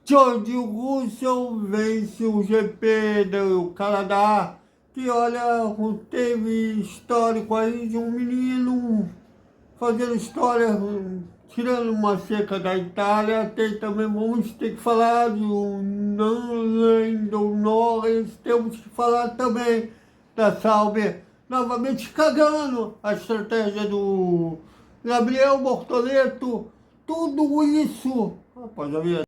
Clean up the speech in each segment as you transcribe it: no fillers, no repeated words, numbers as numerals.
George Russell vence o GP do Canadá, que olha, teve histórico aí de um menino fazendo história, tirando uma seca da Itália. Tem também, vamos ter que falar do Lando Norris, temos que falar também da Sauber, novamente cagando a estratégia do Gabriel Bortoleto, tudo isso, rapaziada.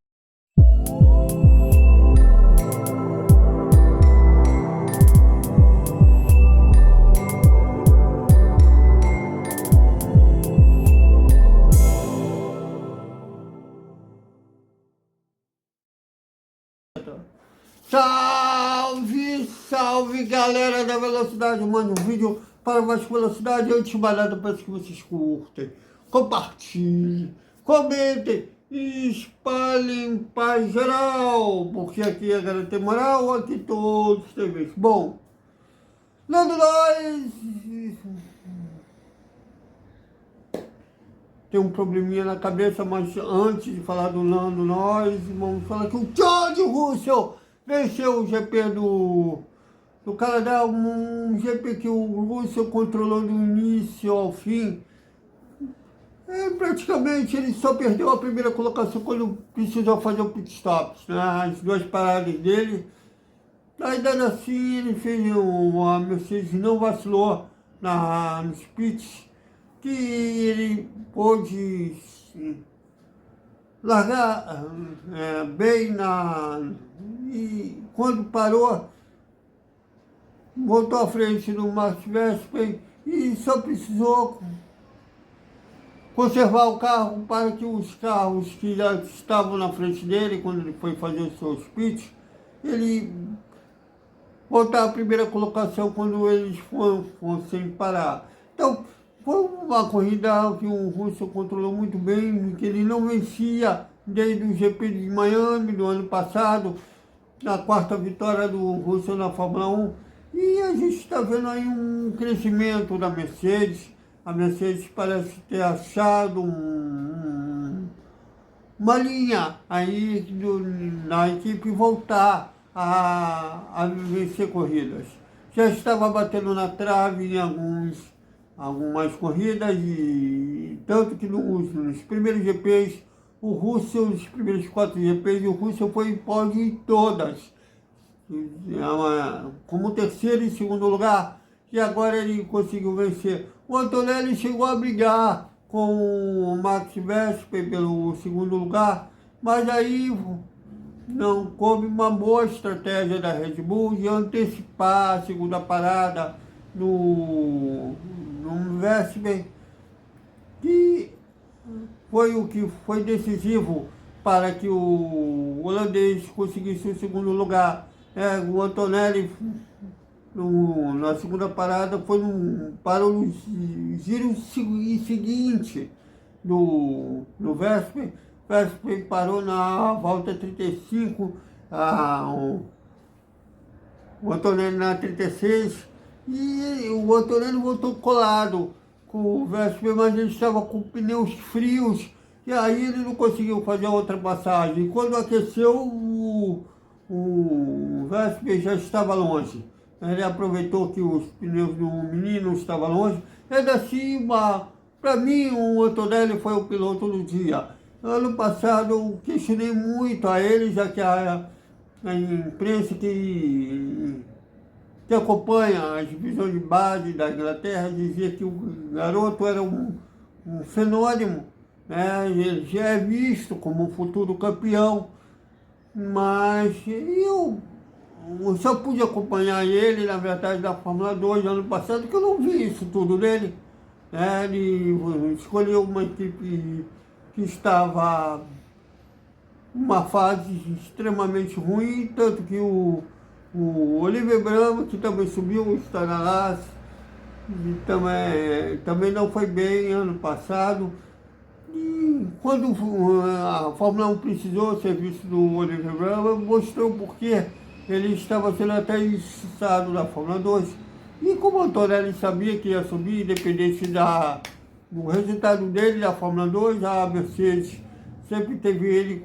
Salve, salve galera da velocidade, manda um vídeo para mais velocidade. Antes de mais nada, peço que vocês curtem, compartilhem, comentem e espalhem para geral, porque aqui a galera tem moral, aqui todos têm vez. Bom, Lando Norris tem um probleminha na cabeça, mas antes de falar do Lando Norris, vamos falar que o George Russell venceu o GP do Canadá, um GP que o Russell controlou do início ao fim. Praticamente ele só perdeu a primeira colocação quando precisou fazer o pit stop, né? As duas paradas dele. Ainda assim ele fez, a Mercedes não vacilou nos pits, que ele pôde largar bem e quando parou, voltou à frente do Max Verstappen e só precisou conservar o carro para que os carros que já estavam na frente dele, quando ele foi fazer os seus pits, ele voltar à primeira colocação quando eles foram sem parar. Então, foi uma corrida que o Russell controlou muito bem, que ele não vencia desde o GP de Miami do ano passado, na quarta vitória do Russell na Fórmula 1. E a gente está vendo aí um crescimento da Mercedes. A Mercedes parece ter achado uma linha aí na equipe voltar a vencer corridas. Já estava batendo na trave em algumas corridas, e tanto que nos primeiros GPs, o Russell, nos primeiros 4 GPs, o Russell foi em pódio em todas, como terceiro e segundo lugar, e agora ele conseguiu vencer. O Antonelli chegou a brigar com o Max Verstappen pelo segundo lugar, mas aí não coube uma boa estratégia da Red Bull de antecipar a segunda parada no Verstappen, que foi o que foi decisivo para que o holandês conseguisse o segundo lugar. O Antonelli, na segunda parada, para o giro seguinte do Verstappen. Verstappen parou na volta 35, o Antonelli na 36, e o Antonelli voltou colado com o Verstappen, mas ele estava com pneus frios, e aí ele não conseguiu fazer a ultrapassagem. Quando aqueceu, o Verstappen já estava longe. Ele aproveitou que os pneus do menino estavam longe. Ainda assim, para mim, o Antonelli foi o piloto do dia. Ano passado eu questionei muito a ele, já que a imprensa que acompanha as divisões de base da Inglaterra dizia que o garoto era um fenômeno, né? Ele já é visto como um futuro campeão, mas eu só pude acompanhar ele, na verdade, da Fórmula 2 ano passado, que eu não vi isso tudo dele. Ele escolheu uma equipe que estava numa fase extremamente ruim, tanto que o Oliver Bramo, que também subiu, está na Haas, e também não foi bem ano passado. E quando a Fórmula 1 precisou do serviço do Oliver Bramo, mostrou porque ele estava sendo até injustiçado na Fórmula 2. E como o Antonelli sabia que ia subir, independente do resultado dele da Fórmula 2, a Mercedes sempre teve ele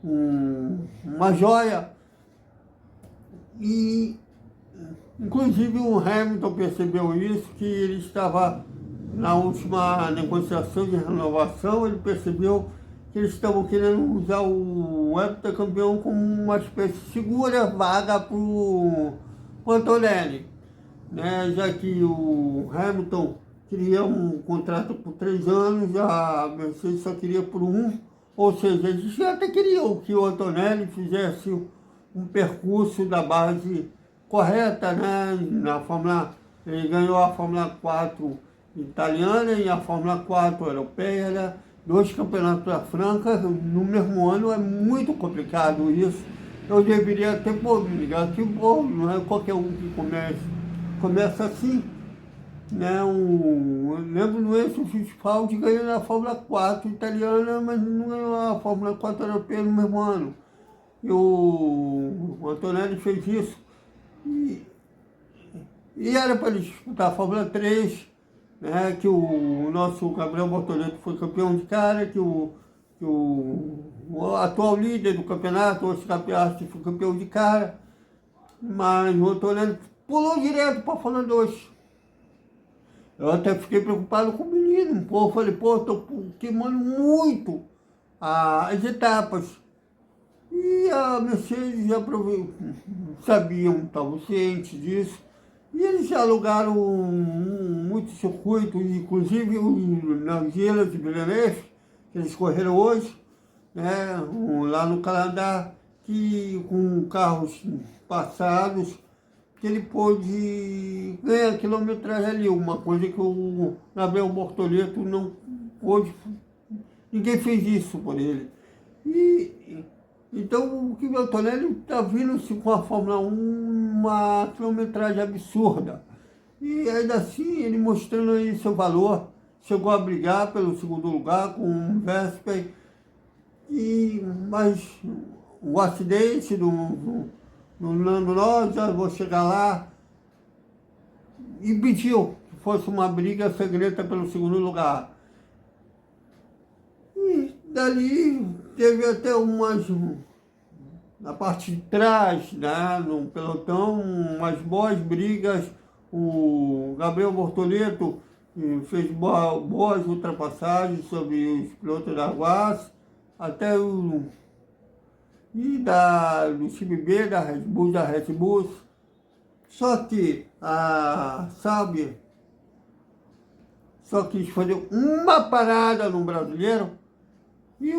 uma joia. E, inclusive, o Hamilton percebeu isso, que ele estava na última negociação de renovação, ele percebeu que eles estavam querendo usar o heptacampeão como uma espécie de segura vaga para o Antonelli, né? Já que o Hamilton queria um contrato por 3 anos, a Mercedes só queria por 1, ou seja, eles até queriam que o Antonelli fizesse um percurso da base correta, né? Na Fórmula, ele ganhou a Fórmula 4 italiana e a Fórmula 4 europeia, né? 2 campeonatos da França no mesmo ano, é muito complicado isso. Eu deveria ter ligar que não é qualquer um que começa assim, né? Eu lembro no Enzo Fittipaldi ganhando a Fórmula 4 italiana, mas não ganhou a Fórmula 4 europeia no mesmo ano. E o Antonelli fez isso. E era para ele disputar a Fórmula 3, né, que o nosso Gabriel Bortoleto foi campeão de cara, que o atual líder do campeonato, o Oscar Piastri, foi campeão de cara, mas o Antonelli pulou direto para a Fórmula 2. Eu até fiquei preocupado com o menino, pô, falei, pô, estou queimando muito as etapas. E a Mercedes já sabiam, estavam cientes disso, e eles já alugaram muitos circuitos, inclusive na Vila de Villeneuve, que eles correram hoje, né, lá no Canadá, que com carros passados, que ele pôde ganhar quilometragem ali, uma coisa que o Gabriel Bortoleto não pôde, ninguém fez isso por ele. Então, o que o Antonelli está vindo com a Fórmula 1 uma quilometragem absurda. E ainda assim, ele mostrando aí seu valor, chegou a brigar pelo segundo lugar com o Verstappen. Mas o acidente do Lando Norris, já vou chegar lá, impediu que fosse uma briga secreta pelo segundo lugar. E dali teve até na parte de trás, né, no pelotão, umas boas brigas. O Gabriel Bortoleto fez boas ultrapassagens sobre os pilotos da Haas, até do time B, da Red Bull. Só que a Sauber só quis fazer uma parada no brasileiro e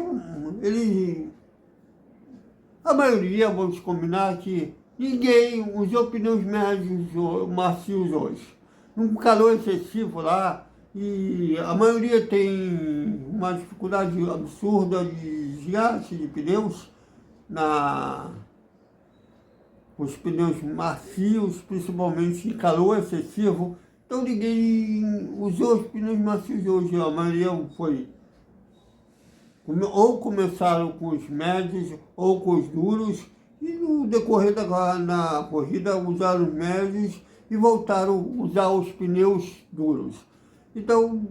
a maioria, vamos combinar que ninguém usou pneus médios macios hoje. Num calor excessivo lá, e a maioria tem uma dificuldade absurda de desgaste de pneus, os pneus macios, principalmente em calor excessivo. Então ninguém usou os pneus macios hoje, a maioria ou começaram com os médios ou com os duros, e no decorrer na corrida usaram os médios e voltaram a usar os pneus duros. Então,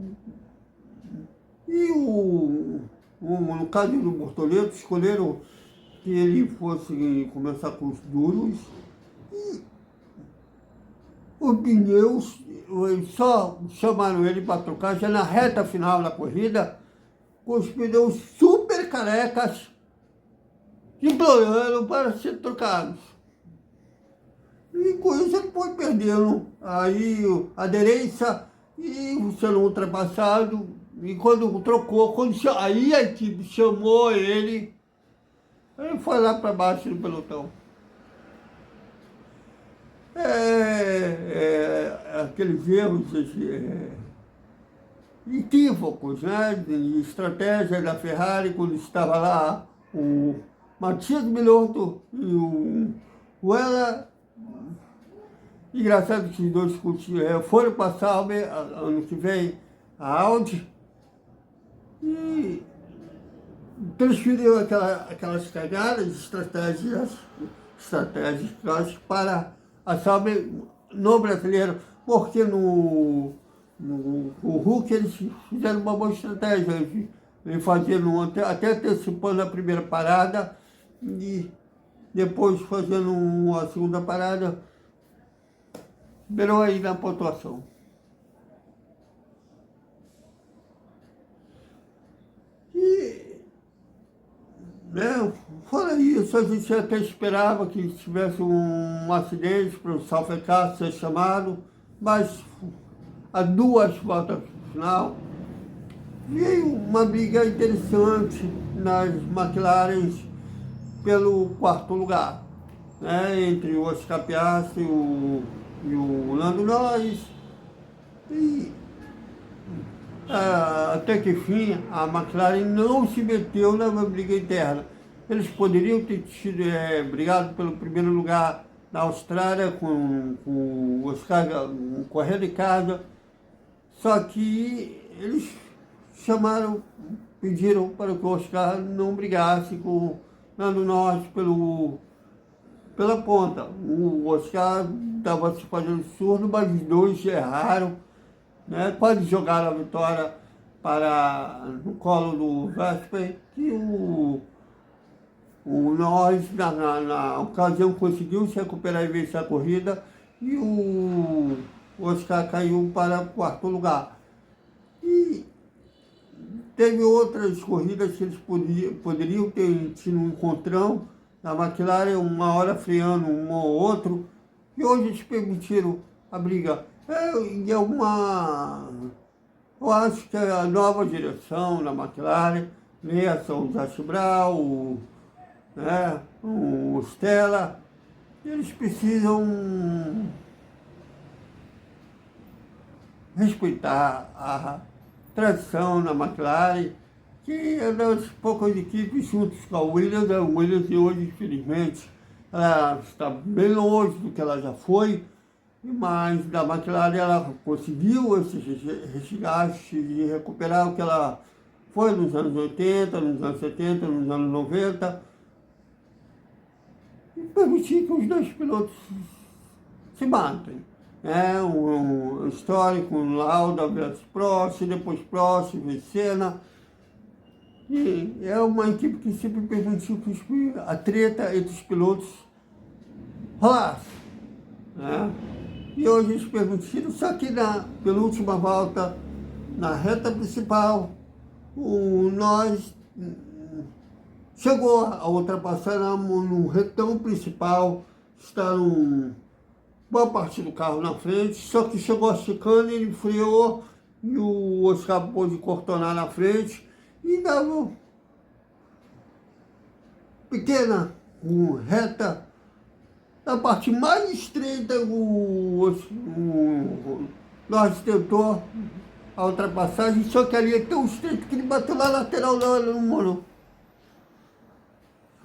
no caso do Bortoleto, escolheram que ele fosse começar com os duros, e os pneus só chamaram ele para trocar já na reta final da corrida, com os pneus super carecas, implorando para ser trocados. E com isso ele foi perdendo aí a aderência e sendo ultrapassado. E quando trocou, aí a equipe chamou ele foi lá para baixo do pelotão. Aqueles erros equívocos, né, de estratégia da Ferrari, quando estava lá o Matias Binotto e o Ela. Engraçado que os dois foram para a Sauber ano que vem, a Audi, e transferiu aquelas cagadas, estratégias para a Sauber no brasileiro, porque no Hulk eles fizeram uma boa estratégia, ele fazendo até antecipando a primeira parada, e depois fazendo uma segunda parada, beirou aí na pontuação. E, né, fora isso, a gente até esperava que tivesse um acidente para o Salfecast ser chamado, mas a 2 voltas no final, veio uma briga interessante nas McLarens pelo 4º lugar, né, entre o Oscar Piastri e o Lando Norris. E até que enfim a McLaren não se meteu na briga interna. Eles poderiam ter tido, brigado pelo primeiro lugar na Austrália com o Oscar correndo de casa, só que eles pediram para que o Oscar não brigasse com o Lando Norris pela ponta. O Oscar estava se fazendo surdo, mas os dois erraram, né? Quase jogaram a vitória no colo do Verstappen, que o Norris, na ocasião, conseguiu se recuperar e vencer a corrida, e o Oscar caiu para o 4º lugar. E teve outras corridas que eles poderiam ter tido um encontrão, na McLaren, uma hora freando um ou outro, e hoje eles permitiram a briga. Eu acho que a nova direção na McLaren, o Zac Brown, o Stella, eles precisam respeitar a tradição na McLaren, que é das poucas equipes juntos com a Williams. A Williams hoje, infelizmente, ela está bem longe do que ela já foi, mas da McLaren ela conseguiu esse resgate de recuperar o que ela foi nos anos 80, nos anos 70, nos anos 90, e permitir que os dois pilotos se matem. Um histórico, um Lauda versus Prost, depois Prost versus Senna. E é uma equipe que sempre permitiu que a treta entre os pilotos rolasse, né? E hoje eles permitiram, só que na penúltima volta, na reta principal, o Norris chegou a ultrapassar no retão principal, está boa parte do carro na frente, só que chegou a chicane, ele freou e o Oscar pôde contornar na frente e dava pequena reta. Na parte mais estreita, o Norris tentou a ultrapassagem, só que ali é tão estreito que ele bateu na lateral no muro.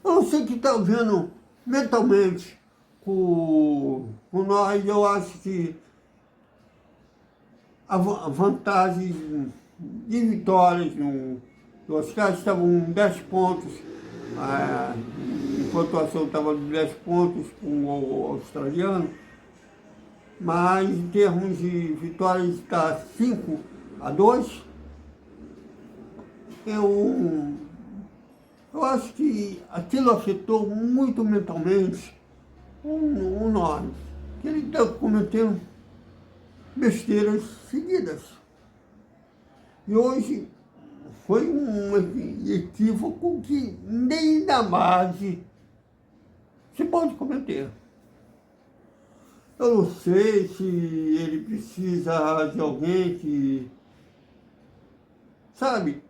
Eu não sei o que está vendo mentalmente com nós. Eu acho que a vantagem de vitórias no Oscar estavam 10 pontos, em pontuação estava 10 pontos com o australiano, mas em termos de vitórias está 5-2. Eu acho que aquilo afetou muito mentalmente o Norris, que ele está cometendo besteiras seguidas. E hoje foi um equívoco que nem na base se pode cometer. Eu não sei se ele precisa de alguém que, sabe,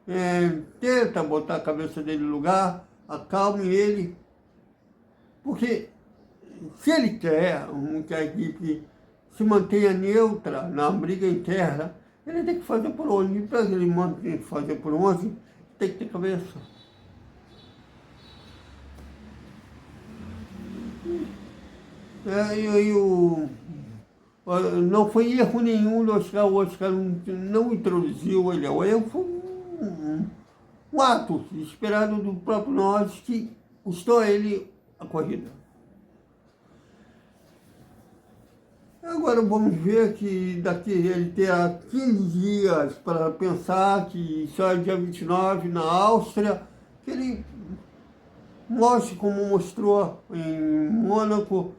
tenta botar a cabeça dele no lugar, acalme ele, porque se ele quer que a equipe se mantenha neutra na briga interna, ele tem que fazer por onde. Para ele fazer por onde, tem que ter cabeça. Não foi erro nenhum do Oscar, o Oscar não introduziu ele ao erro, foi um ato esperado do próprio Norris que custou a ele a corrida. Agora vamos ver que daqui ele terá 15 dias para pensar, que só é dia 29 na Áustria, que ele mostre, como mostrou em Mônaco,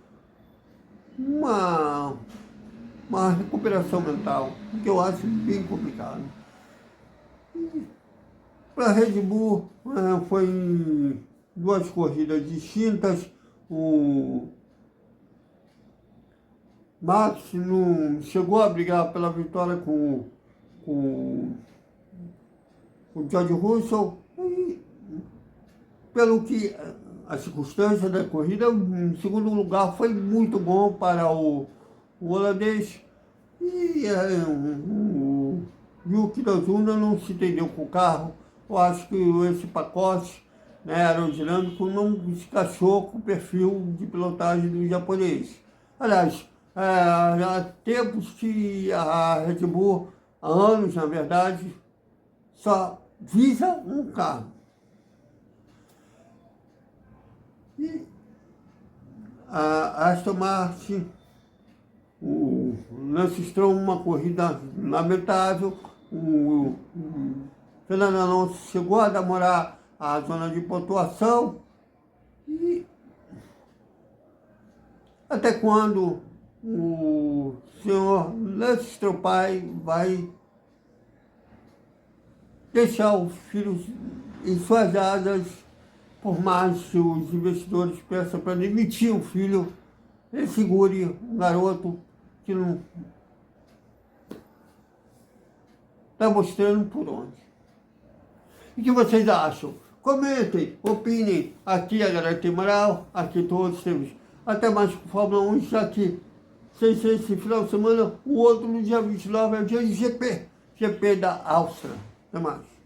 uma recuperação mental, que eu acho bem complicado. Para a Red Bull, foi em 2 corridas distintas. O Max não chegou a brigar pela vitória com o George Russell. E, pelo que a circunstância da corrida, em segundo lugar foi muito bom para o holandês. E o Yuki Tsunoda não se entendeu com o carro. Eu acho que esse pacote, né, aerodinâmico não se encaixou com o perfil de pilotagem do japonês. Aliás, há tempos que a Red Bull, há anos na verdade, só visa um carro. E a Aston Martin, o Lance Stroll, uma corrida lamentável. O Fernando Alonso chegou a namorar a zona de pontuação. E até quando o senhor Lance Stroll pai vai deixar os filhos em suas asas, por mais que os investidores peçam para demitir o filho, ele segure um garoto que não está mostrando por onde. O que vocês acham? Comentem, opinem. Aqui a Galera Tem Moral, aqui todos temos. Até mais com Fórmula 1, já que sem ser esse final de semana, o outro no dia 29 é o dia de GP da Áustria. Até mais.